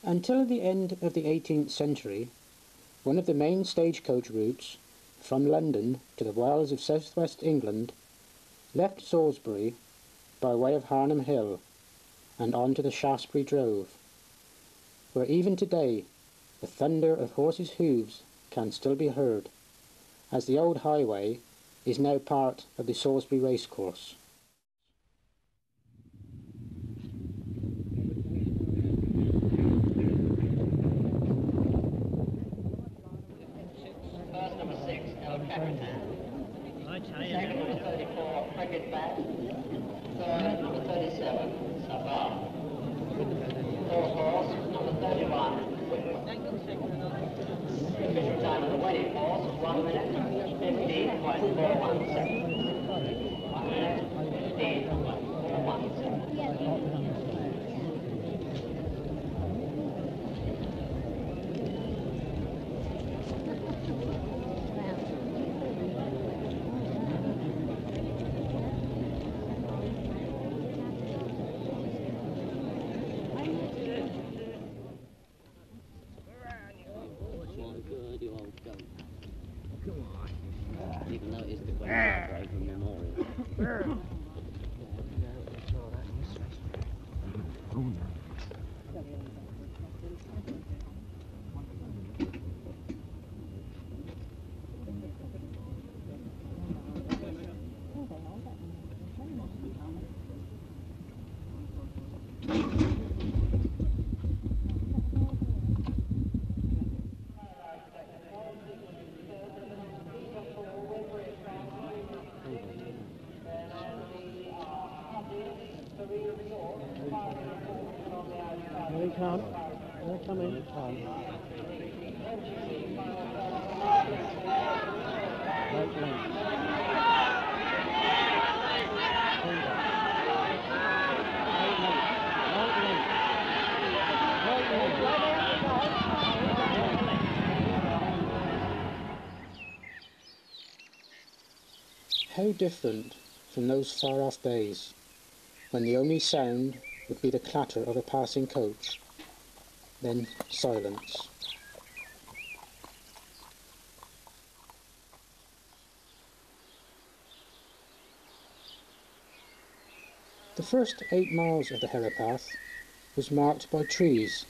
Until the end of the 18th century, one of the main stagecoach routes from London to the wilds of southwest England left Salisbury by way of Harnham Hill and on to the Shaftesbury Drove, where even today the thunder of horses' hooves can still be heard, as the old highway is now part of the Salisbury Racecourse. Second, number 34, Cricket Bat. Third, number 37, Sabar. Fourth horse, number 31. Official time of the winning horse is 1 minute 15.417. 1 minute 15.417. Even though it is the Grave Memorial. Here he comes. They're coming. Right length. How different from those far-off days, when the only sound would be the clatter of a passing coach, then silence. The first 8 miles of the Herrepath was marked by trees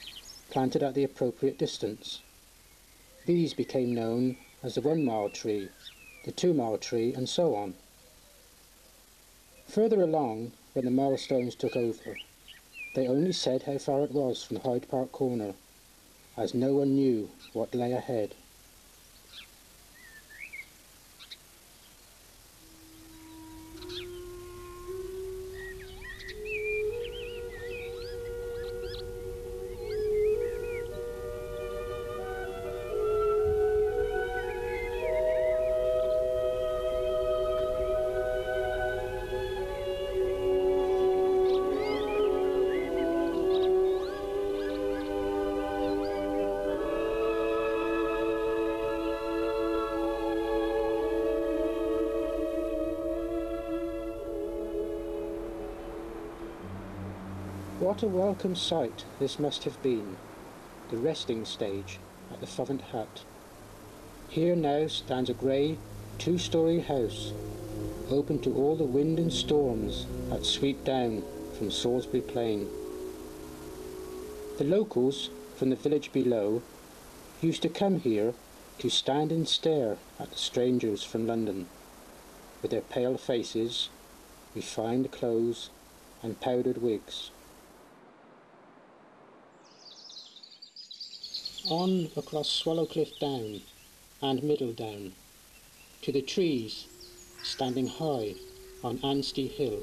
planted at the appropriate distance. These became known as the 1 mile tree, the 2 mile tree, and so on. Further along, when the milestones took over, they only said how far it was from Hyde Park Corner, as no one knew what lay ahead. What a welcome sight this must have been, the resting stage at the Fovant Hut. Here now stands a grey, 2-storey house, open to all the wind and storms that sweep down from Salisbury Plain. The locals from the village below used to come here to stand and stare at the strangers from London, with their pale faces, refined clothes and powdered wigs. On across Swallowcliff Down and Middle Down, to the trees standing high on Anstey Hill.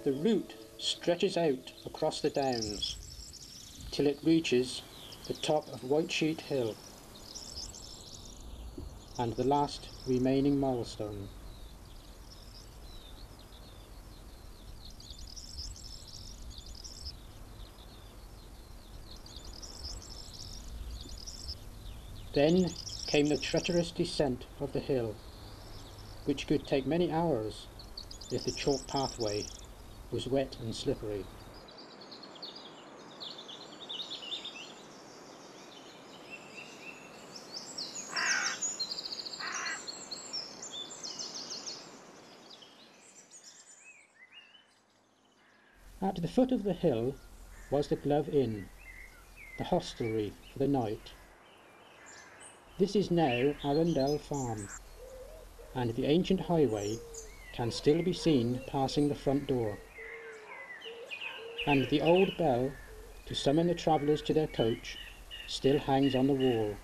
The route stretches out across the downs till it reaches the top of White Sheet Hill and the last remaining milestone. Then came the treacherous descent of the hill, which could take many hours if the chalk pathway was wet and slippery. At the foot of the hill was the Glove Inn, the hostelry for the night. This is now Arundel Farm, and the ancient highway can still be seen passing the front door. And the old bell to summon the travellers to their coach still hangs on the wall.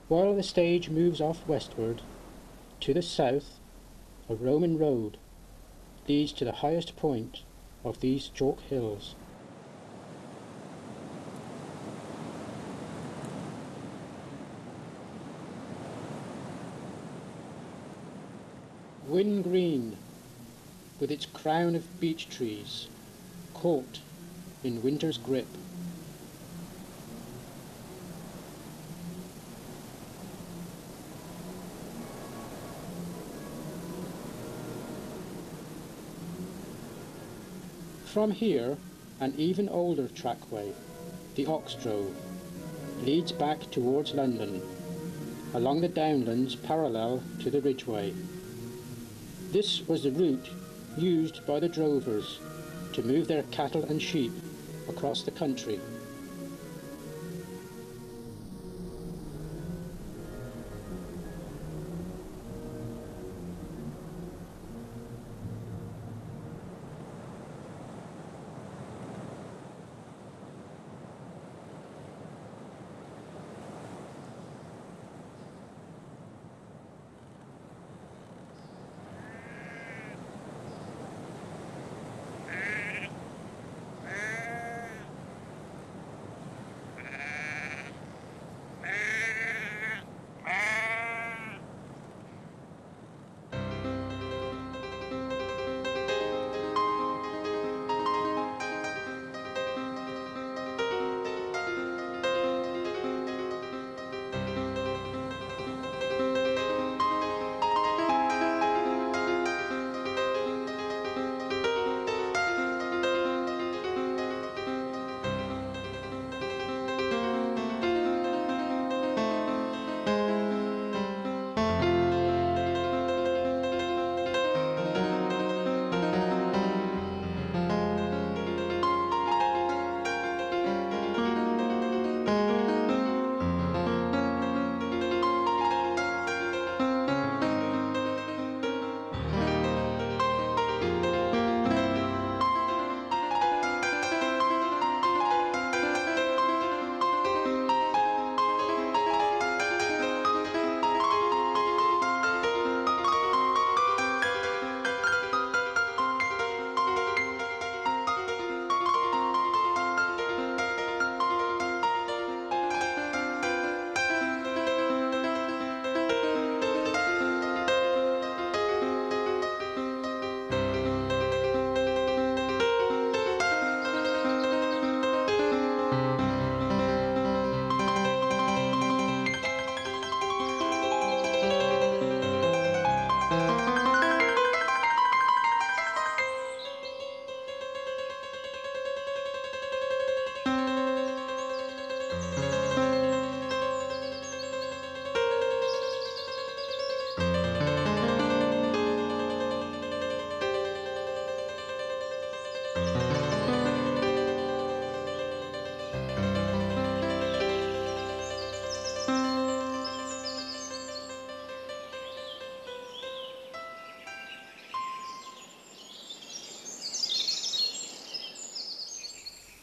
While the stage moves off westward, to the south, a Roman road leads to the highest point of these chalk hills. Whin Green, with its crown of beech trees, caught in winter's grip. From here, an even older trackway, the Ox Drove, leads back towards London, along the downlands parallel to the Ridgeway. This was the route used by the drovers to move their cattle and sheep across the country.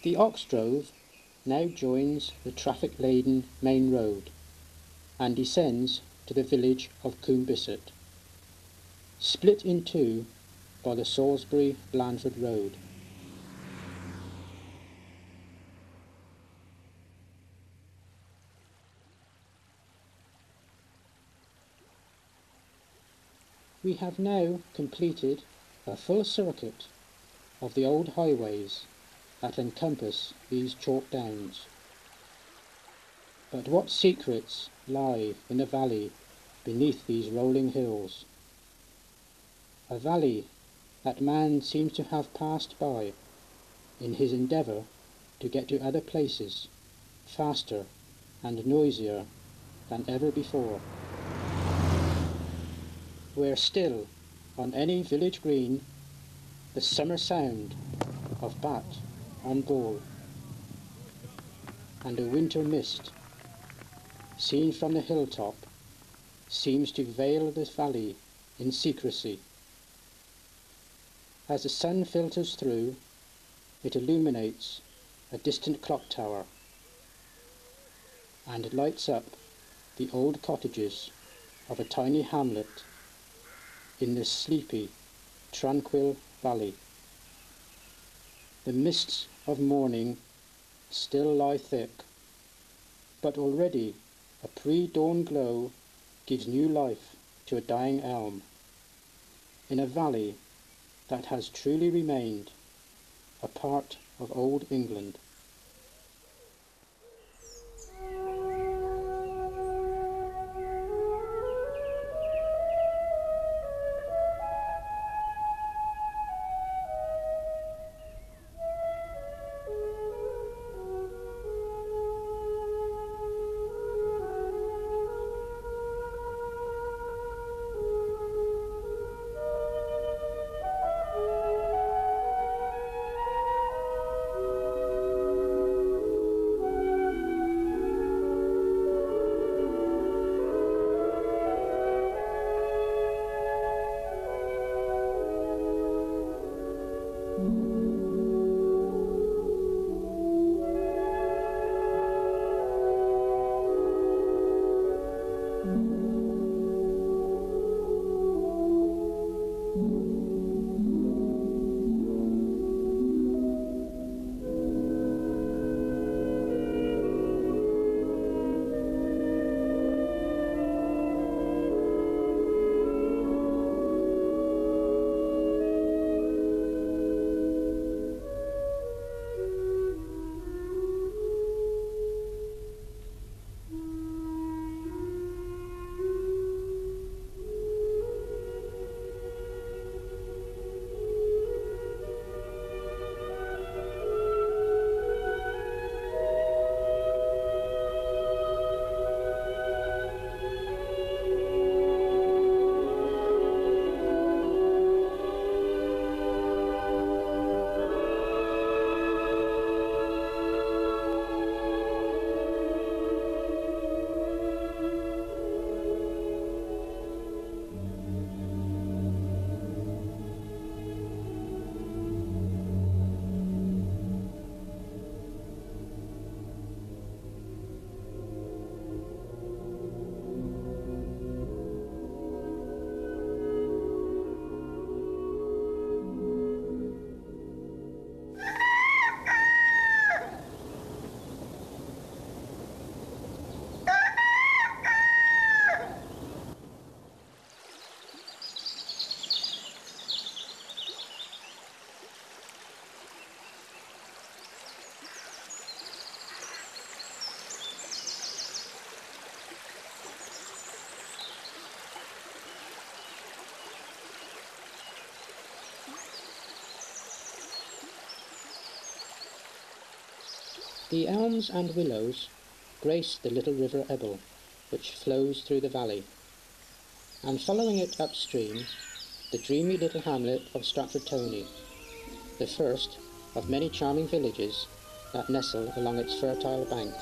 The Ox Drove now joins the traffic-laden main road and descends to the village of Coombe-Bissett, split in two by the Salisbury-Blandford Road. We have now completed a full circuit of the old highways that encompass these chalk downs. But what secrets lie in the valley beneath these rolling hills? A valley that man seems to have passed by in his endeavour to get to other places faster and noisier than ever before, where still on any village green the summer sound of bat and ball, and a winter mist seen from the hilltop seems to veil this valley in secrecy. As the sun filters through, it illuminates a distant clock tower and lights up the old cottages of a tiny hamlet in this sleepy, tranquil valley. The mists of morning still lie thick, but already a pre-dawn glow gives new life to a dying elm, in a valley that has truly remained a part of old England. The elms and willows grace the little river Ogle, which flows through the valley, and following it upstream, the dreamy little hamlet of Stratford Tony, the first of many charming villages that nestle along its fertile bank.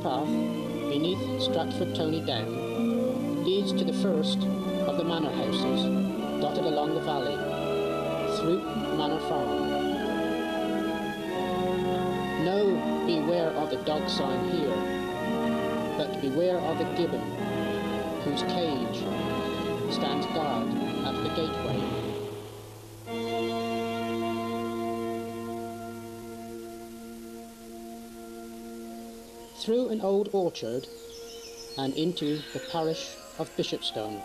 path beneath Stratford Tony Down leads to the first of the manor houses dotted along the valley, Throop Manor Farm. No, beware of the dog sign here, but beware of the gibbon, whose cage stands guard at the gateway. Through an old orchard and into the parish of Bishopstone.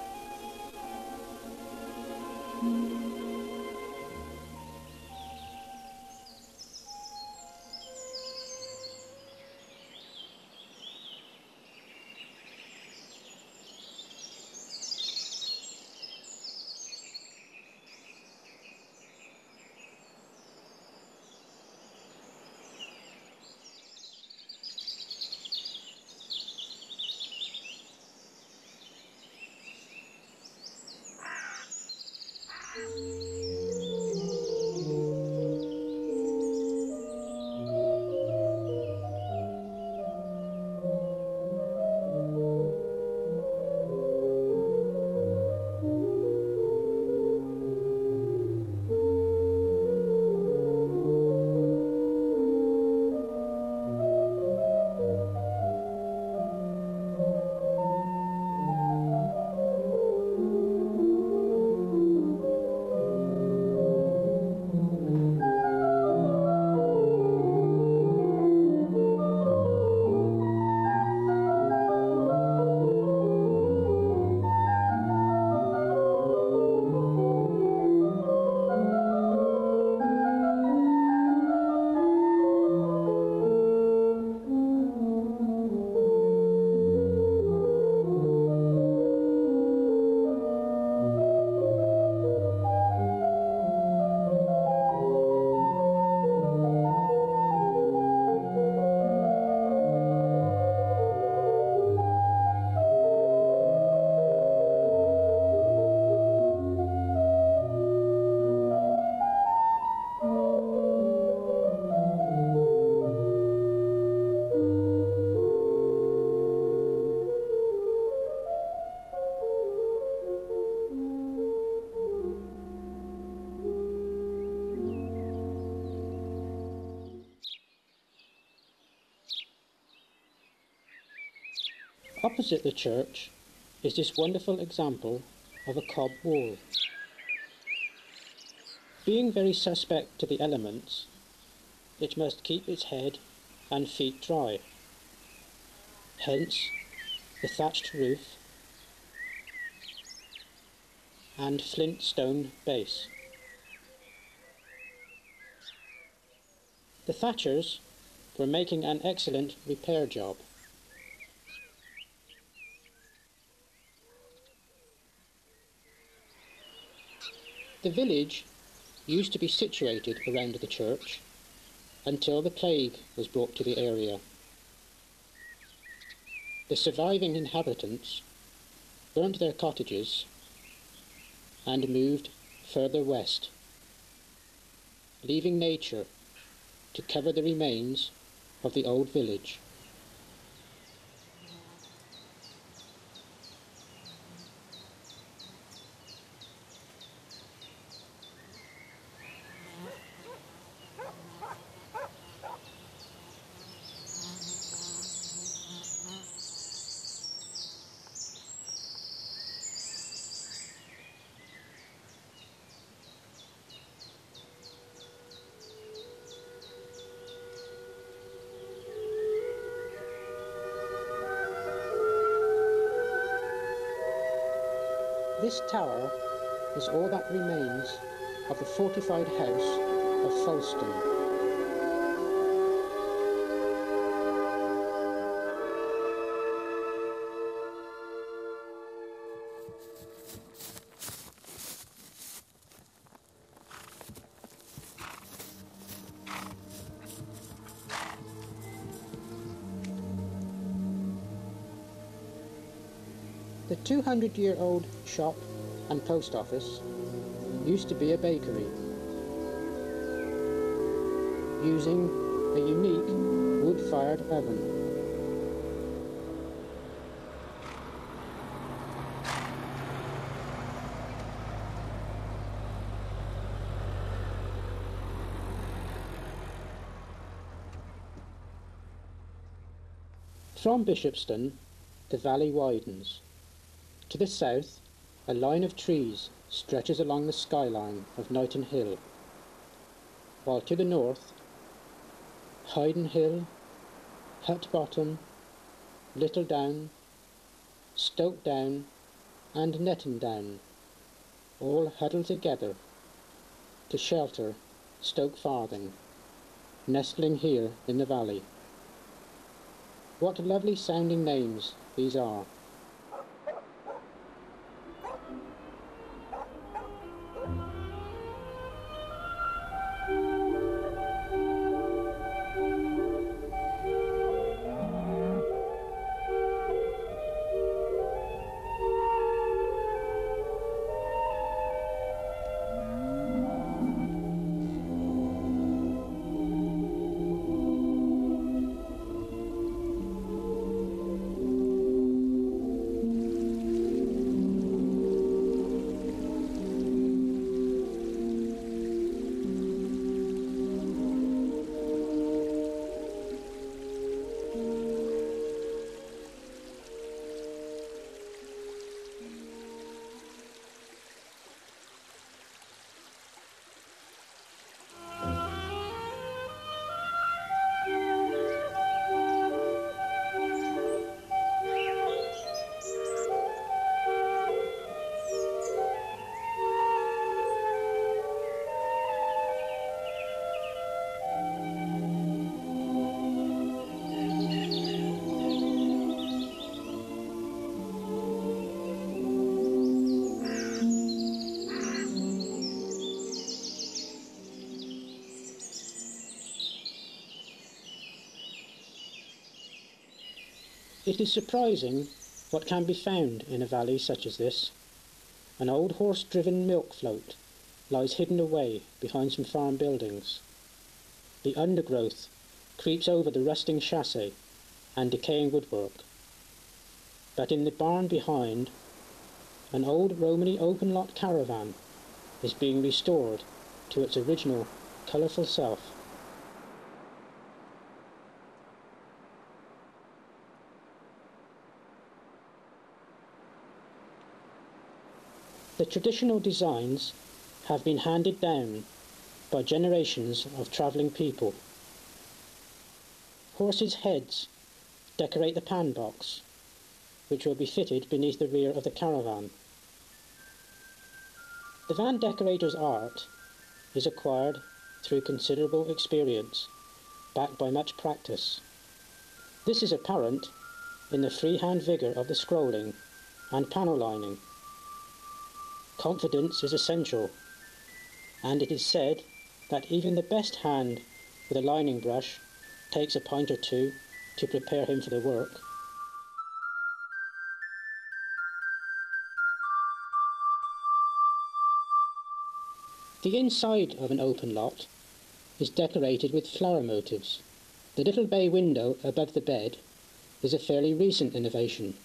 Opposite the church is this wonderful example of a cob wall. Being very suspect to the elements, it must keep its head and feet dry. Hence the thatched roof and flint stone base. The thatchers were making an excellent repair job. The village used to be situated around the church until the plague was brought to the area. The surviving inhabitants burnt their cottages and moved further west, leaving nature to cover the remains of the old village. This tower is all that remains of the fortified house of Fulston. The 200-year-old shop and post office used to be a bakery, using a unique wood-fired oven. From Bishopston, the valley widens. To the south, a line of trees stretches along the skyline of Knighton Hill, while to the north, Hyden Hill, Hut Bottom, Little Down, Stoke Down and Netton Down all huddle together to shelter Stoke Farthing, nestling here in the valley. What lovely sounding names these are. It is surprising what can be found in a valley such as this. An old horse-driven milk float lies hidden away behind some farm buildings. The undergrowth creeps over the rusting chassis and decaying woodwork. But in the barn behind, an old Romany open-lot caravan is being restored to its original colourful self. The traditional designs have been handed down by generations of travelling people. Horses' heads decorate the pan box, which will be fitted beneath the rear of the caravan. The van decorator's art is acquired through considerable experience, backed by much practice. This is apparent in the freehand vigour of the scrolling and panel lining. Confidence is essential, and it is said that even the best hand with a lining brush takes a pint or two to prepare him for the work. The inside of an open lot is decorated with flower motifs. The little bay window above the bed is a fairly recent innovation.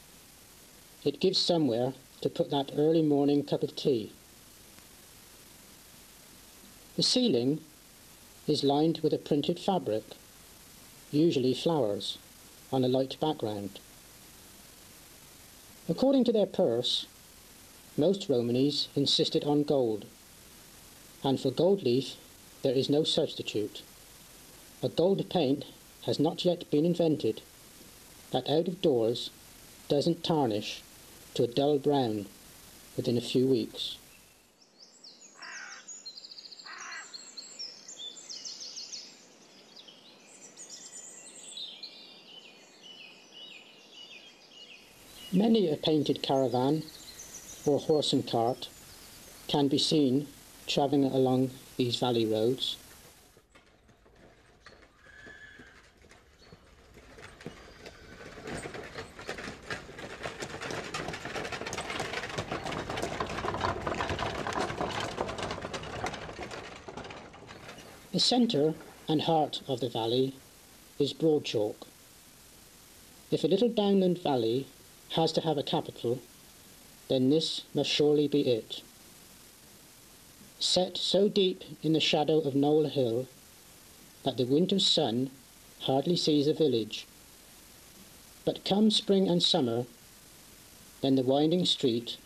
It gives somewhere to put that early morning cup of tea. The ceiling is lined with a printed fabric, usually flowers, on a light background. According to their purse, most Romanys insisted on gold, and for gold leaf there is no substitute. A gold paint has not yet been invented that out of doors doesn't tarnish to a dull brown within a few weeks. Many a painted caravan or horse and cart can be seen travelling along these valley roads. The centre and heart of the valley is Broadchalk. If a little downland valley has to have a capital, then this must surely be it. Set so deep in the shadow of Knoll Hill that the winter's sun hardly sees the village, But come spring and summer, then the winding street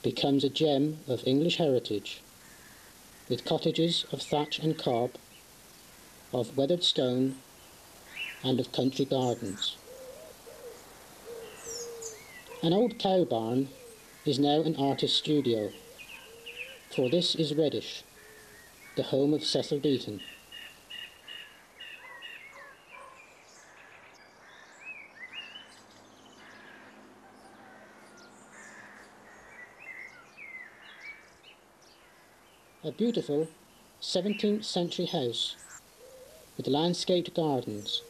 becomes a gem of English heritage, with cottages of thatch and cob, of weathered stone, and of country gardens. An old cow barn is now an artist's studio, for this is Reddish, the home of Cecil Beaton. A beautiful 17th century house with landscaped gardens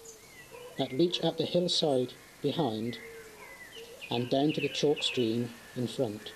that reach up the hillside behind and down to the chalk stream in front.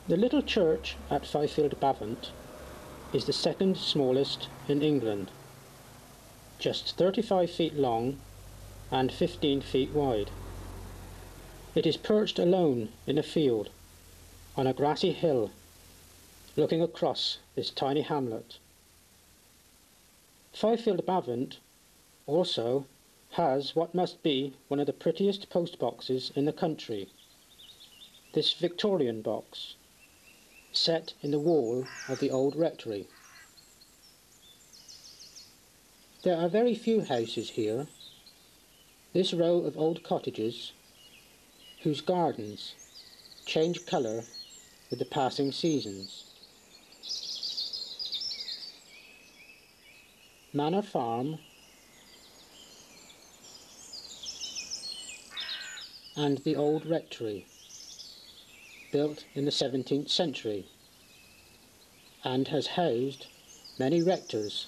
The little church at Fifield Bavant is the second smallest in England, just 35 feet long and 15 feet wide. It is perched alone in a field on a grassy hill looking across this tiny hamlet. Fifield Bavant also has what must be one of the prettiest post boxes in the country, this Victorian box, set in the wall of the old rectory. There are very few houses here. This row of old cottages, whose gardens change colour with the passing seasons. Manor Farm and the old rectory, built in the 17th century, and has housed many rectors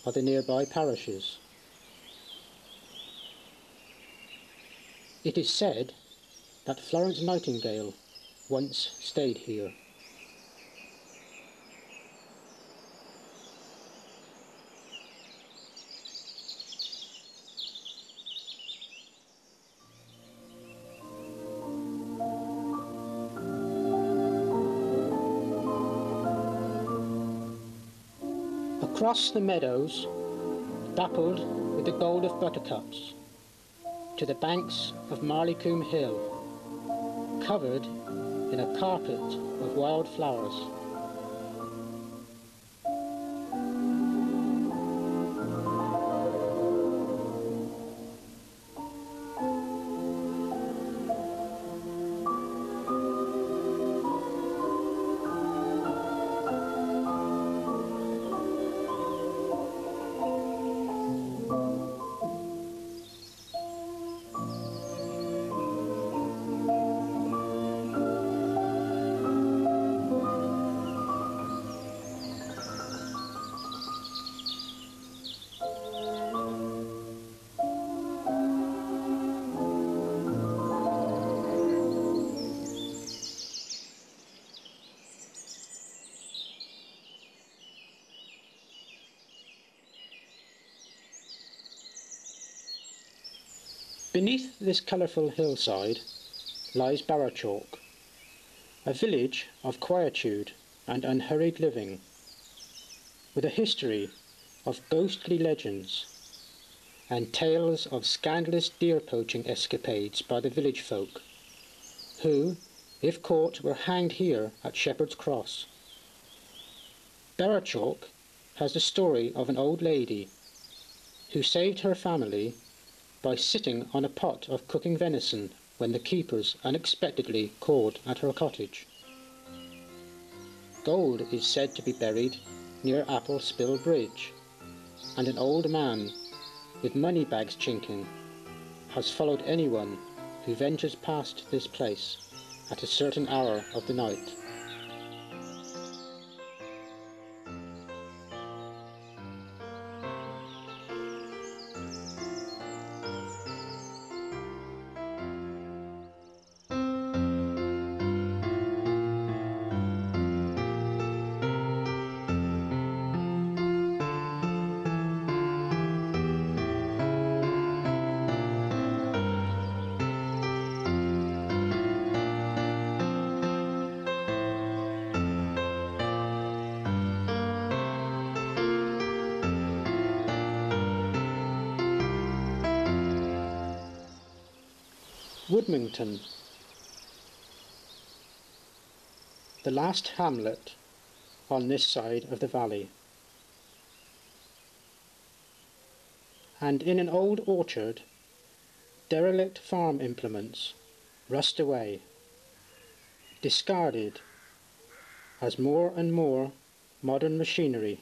of the nearby parishes. It is said that Florence Nightingale once stayed here. Across the meadows, dappled with the gold of buttercups, to the banks of Marleycombe Hill, covered in a carpet of wild flowers. Beneath this colourful hillside lies Barrowchalk, a village of quietude and unhurried living, with a history of ghostly legends and tales of scandalous deer poaching escapades by the village folk, who, if caught, were hanged here at Shepherd's Cross. Barrowchalk has the story of an old lady who saved her family by sitting on a pot of cooking venison when the keepers unexpectedly called at her cottage. Gold is said to be buried near Apple Spill Bridge, and an old man with money bags chinking has followed anyone who ventures past this place at a certain hour of the night. Woodmington, the last hamlet on this side of the valley. And in an old orchard, derelict farm implements rust away, discarded as more and more modern machinery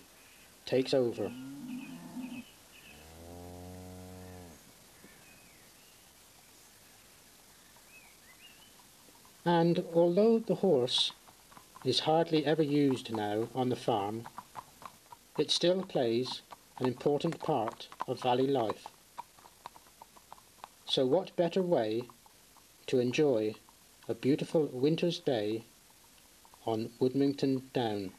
takes over. And although the horse is hardly ever used now on the farm, it still plays an important part of valley life. So what better way to enjoy a beautiful winter's day on Woodmington Down?